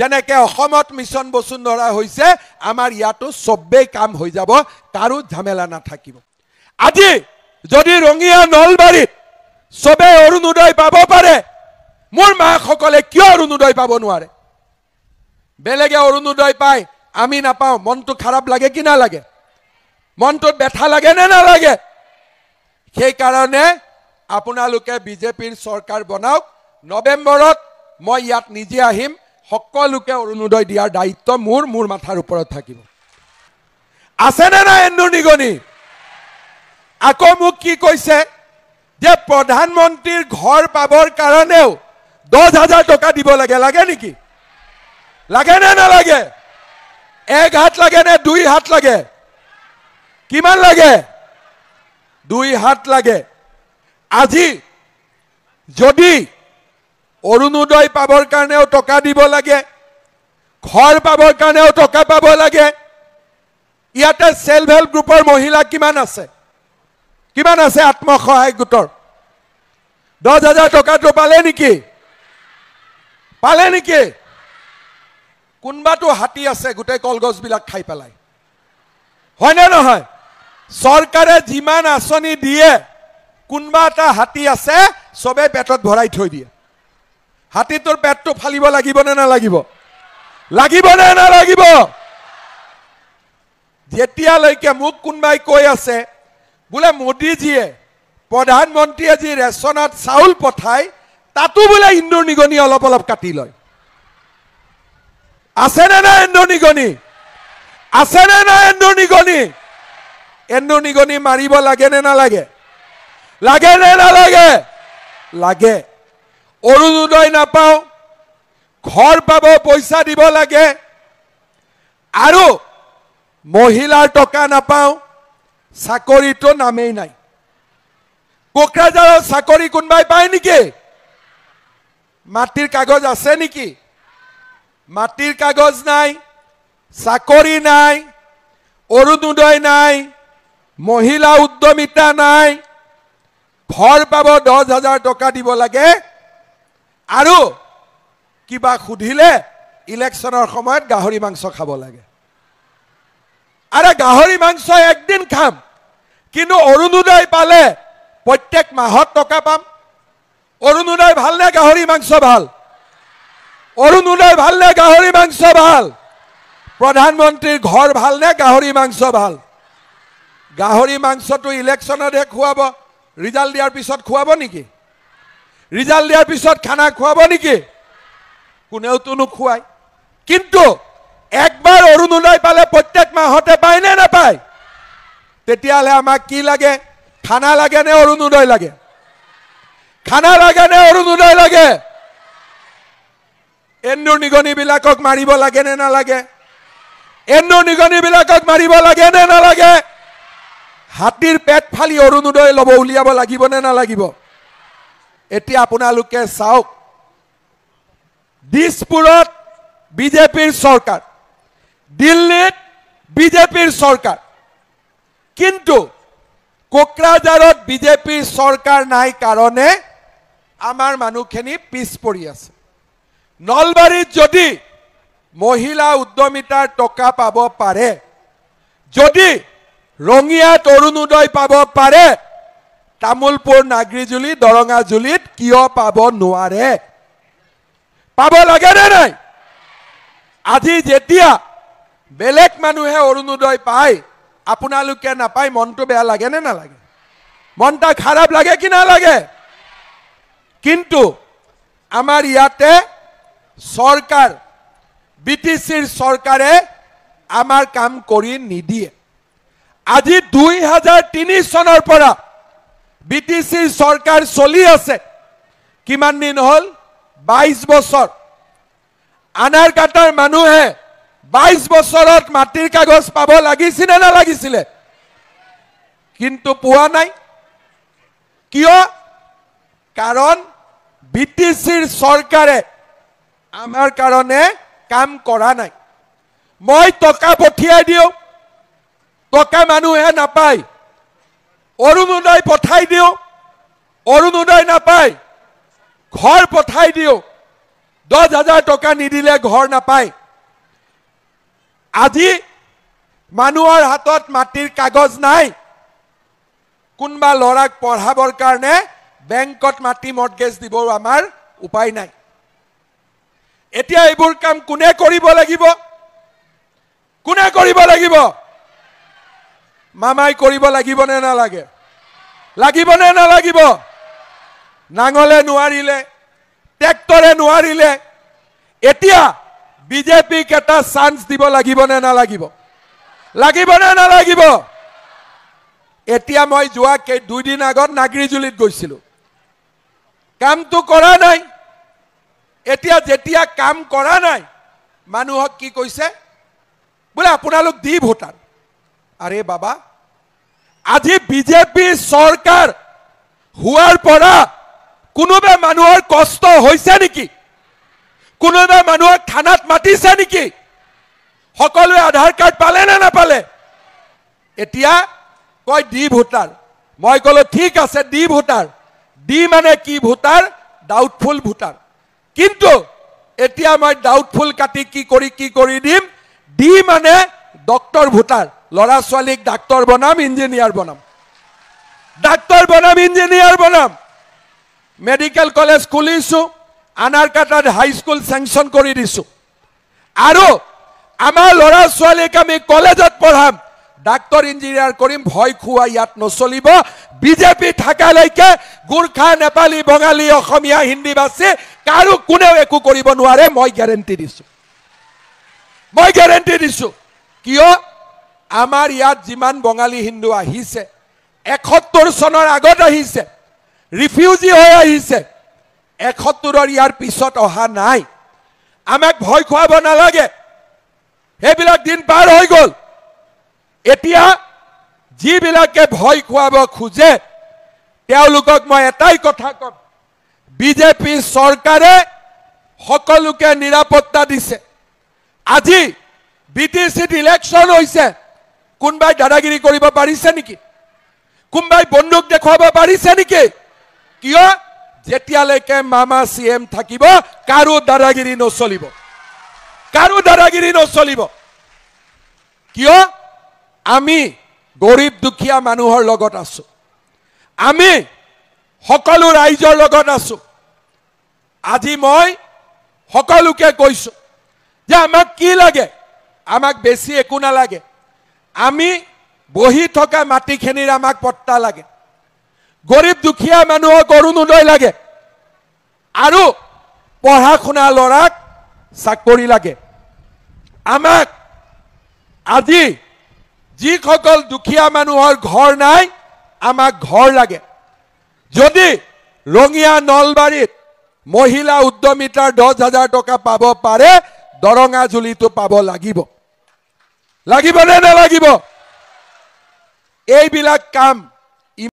যেনেকে অসমত মিছন বসুন্ধৰা হৈছে আমাৰ ইয়াতো সবেই কাম হৈ যাব কাৰো ঝামেলা নাথাকিব আজি যদি ৰঙিয়া নলবাৰীত সবে অৰুণোদয় পাব পাৰে মোৰ মাসকলে কিয় অৰুণোদয় পাব নোৱাৰে বেলেগে অৰুণোদয় পায় আমি নাপাওঁ মনটো খারাপ লাগে কি না লাগে মনটোত ব্যথা লাগে নে না লাগে সেই কাৰণে আপোনালোকে বিজেপিৰ চৰকাৰ বনাওক নৱেম্বৰত মই ইয়াত নিজে আহিম সকলোকে অৰুণোদয় দিয়াৰ দায়িত্ব মোৰ মাথাৰ ওপৰত থাকিব আছে নে না এন্নু নিগনি আকৌ মোক কি কৈছে যে প্ৰধানমন্ত্ৰীৰ ঘৰ পাবৰ কাৰণেও 10,000 টকা দিব লাগে লাগে নেকি লাগে নে না লাগে এক হাত লাগে নে দুই হাত লাগে কিমান লাগে দুই হাত লাগে আজি যদি অৰুণোদয় পাবৰ কাৰণেও টকা দিব লাগে ঘৰ পাবৰ কাৰণেও টকা পাব লাগে ইয়াতে সেলফ হেল্প গ্ৰুপৰ মহিলা কিমান আছে আত্মসহায়ক গোটৰ 10,000 টকাটো পালে নেকি কোনবাটো হাতী আছে গোটেই কলগছ বিলাক খাই পেলাই হয় না নহয় সৰকাৰে যিমান আঁচনি দিয়ে কোনবা এটা হাতী আছে সবে পেটত ভৰাই থৈ দিয়ে হাতীটোৰ পেটটো ফালিব লাগিব নে নালাগিব যেতিয়ালৈকে মোক কোনবাই কৈ আছে বোলে মোদীজীয়ে প্ৰধানমন্ত্ৰীয়ে যি ৰেচনত চাউল পঠায় তাতো বোলে ইন্দুৰ নিগনি অলপ কাটি লয় আছে নে না এন্দুৰ নিগনি মাৰিব লাগে নে নালাগে লাগে অৰুণোদয় নাপাও ঘৰ পাব পইচা দিব লাগে আৰু মহিলাৰ টকা নাপাও চাকৰিটো নামেই নাই কোকৰাঝাৰৰ চাকৰি কোনবাই পায় নেকি মাটিৰ কাগজ আছে নেকি মাটিৰ কাগজ নাই চাকৰি নাই অৰুণোদয় নাই মহিলা উদ্যমিতা নাই ঘৰ পাব 10,000 টকা দিব লাগে আৰু কিবা খুধিলে ইলেকশনৰ সময়ত গাহৰি মাংস খাব লাগে আৰে গাহৰি মাংস একদিন খাম কিন্তু অৰুণোদয় পালে প্ৰত্যেক মাহত টকা পাম অৰুণোদয় ভাল নে গাহৰি মাংস ভাল অৰুণোদয় ভাল নে গাহৰি মাংস ভাল প্ৰধানমন্ত্ৰীৰ ঘৰ ভাল নে গাহৰি মাংস ভাল গাহৰি মাংসটো ইলেকশনতে খুৱাব ৰিজাল্ট দিয়াৰ পিছত খুৱাব নেকি ৰিজাল্ট দিয়াৰ পিছত খানা খুৱাব নেকি কোনেওতো নোখুৱায় কিন্তু একবাৰ অৰুণোদয় পালে প্ৰত্যেক মাহতে পায় নে নাপায় তেতিয়ালে আমাক কি লাগে খানা লাগে নে অৰুণোদয় লাগে এন্দুৰ নিগনি বিলাকক মাৰিব লাগে নে নালাগে হাতীৰ পেট ফালি অৰুণোদয় লব উলিয়াব লাগিব নে নালাগিব এতিয়া আপোনালোকে চাওক দিছপুৰত বিজেপিৰ চৰকাৰ দিল্লীত বিজেপিৰ চৰকাৰ কিন্তু কোকৰাঝাৰত বিজেপিৰ চৰকাৰ নাই কাৰণে আমাৰ মানুহখিনি পিছ পৰি আছে নলবাৰীত যদি মহিলা উদ্যমিতাৰ টকা পাব পাৰে যদি ৰঙিয়াত অৰুণোদয় পাব পাৰে তামুলপুৰ নাগৰিজুলি দৰঙাজুলিত কিয় পাব নোৱাৰে পাব লাগে নে নাই আজি যেতিয়া বেলেগ মানুহে অৰুণোদয় পায় আপোনালোকে নাপায় মনটো বেয়া লাগে নে নালাগে মনটা খাৰাপ লাগে কি না লাগে কিন্তু আমাৰ ইয়াতে সৰকাৰ বিটিসিৰ সৰকাৰে আমাৰ কাম কৰি নিদিয়ে আজি 2003 চনৰ পৰা বিটিসিৰ সৰকাৰ চলি আছে কিমান দিন হল 22 বছৰ আনাৰ কাটাৰ মানুহে 22 বছৰত মাটিৰ কাগজ পাব লাগিছিল না লাগিছিল কিন্তু পোৱা নাই কিয় কাৰণ বিটিসিৰ সৰকাৰে আমাৰ কাৰণে কাম কৰা নাই মই টকা পঠিয়াই দিও টকা মানুহে নাপায় অৰুণোদয় পঠাই দিও অৰুণোদয় নাপায় ঘৰ পঠাই দিও 10,000 টকা নিদিলে ঘৰ নাপায় আজি মানুহৰ হাতত মাটিৰ কাগজ নাই কোনবা লৰাক পঢ়াবৰ কাৰণে বেংকত মাটি মৰ্টগেজ দিবৰ আমাৰ উপায় নাই এতিয়া এইবোৰ কাম কোনে কৰিব লাগিব মামাই কৰিব লাগিব নে নালাগে নাঙলে নোৱাৰিলে ট্ৰেক্টৰে নোৱাৰিলে এতিয়া বিজেপিক এটা চান্স দিব লাগিব নে নালাগিব এতিয়া মই যোৱা 2 দিন আগত নাগৰিজুলিত গৈছিলো কামটো কৰা নাই এতিয়া যেতিয়া কাম কৰা নাই মানুহক কি কৈছে বোলে আপোনালোক দি ভোটাৰ আৰে বাবা আজি বিজেপি চৰকাৰ হুৱাৰ পৰা কোনোবা মানুহৰ কষ্ট হৈছে নেকি কোনোবা মানুহৰ থানাত মাতিছে নেকি সকলোৱে আধাৰ কাৰ্ড পালে না নাপালে এতিয়া কয় দি ভোটাৰ মই কলো ঠিক আছে দি ভোটাৰ দি মানে কি ভোটাৰ ডাউটফুল ভোটাৰ কিন্তু এতিয়া মই ডাউটফুল কাটি কি কৰি দিম দি মানে ডক্টৰ ভোটাৰ লৰা ছোৱালীক ডাক্তৰ বনাম ইঞ্জিনিয়াৰ বনাম মেডিকেল কলেজ খুলিছো আনাৰকাটাত হাই স্কুল স্যাংশন কৰি দিছো আৰু আমাৰ লৰা ছোৱালীক আমি কলেজত পঢ়াম ডাক্তৰ ইঞ্জিনিয়াৰ কৰিম ভয় খুৱা ইয়াত নচলিব বিজেপি থাকালৈকে গুৰখা নেপালী বঙালী অসমীয়া হিন্দী ভাষী কাৰো কোনেও একো কৰিব নোৱাৰে মই গ্যাৰান্টি দিছো কিয় আমাৰ ইয়াত যিমান বঙালী হিন্দু আহিছে 71 চনৰ আগত আহিছে ৰিফিউজি হৈ আহিছে 71 ইয়াৰ পিছত অহা নাই আমাক ভয় খুৱাব নালাগে হেবিলাক দিন পাৰ হৈ গল এতিয়া যিবিলাকে ভয় খুৱাব খুজে তেওঁলোকক মই এটাই কথা কম বিজেপি চৰকাৰে সকলোকে নিৰাপত্তা দিছে আজি বিটিসিত ইলেকশন হৈছে কোনবাই দাদাগিৰি কৰিব পাৰিছে নেকি কোনবাই বন্দুক দেখুৱাব পাৰিছে নেকি কিয় যেতিয়ালৈকে মামা সিএম থাকিব কাৰো দাদাগিৰি নচলিব কিয় আমি গৰীব দুখীয়া মানুহৰ লগত আছো আমি সকলো ৰাইজৰ লগত আছো আজি মই সকলোকে কৈছো যে আমাক কি লাগে আমাক বেছি একো নালাগে আমি বহি থকা মাটিখিনিৰ আমাক পট্টা লাগে গৰীব দুখীয়া মানুহক অৰুণোদয় লাগে আৰু পঢ়া শুনা লৰাক চাকৰি লাগে আমাক আজি যিসকল দুখীয়া মানুহৰ ঘৰ নাই আমাক ঘৰ লাগে যদি ৰঙিয়া নলবাৰীত মহিলা উদ্যমিতাৰ 10,000 টকা পাব পাৰে দৰঙাজুলিটো পাব লাগিব নে নালাগিব এইবিলাক কাম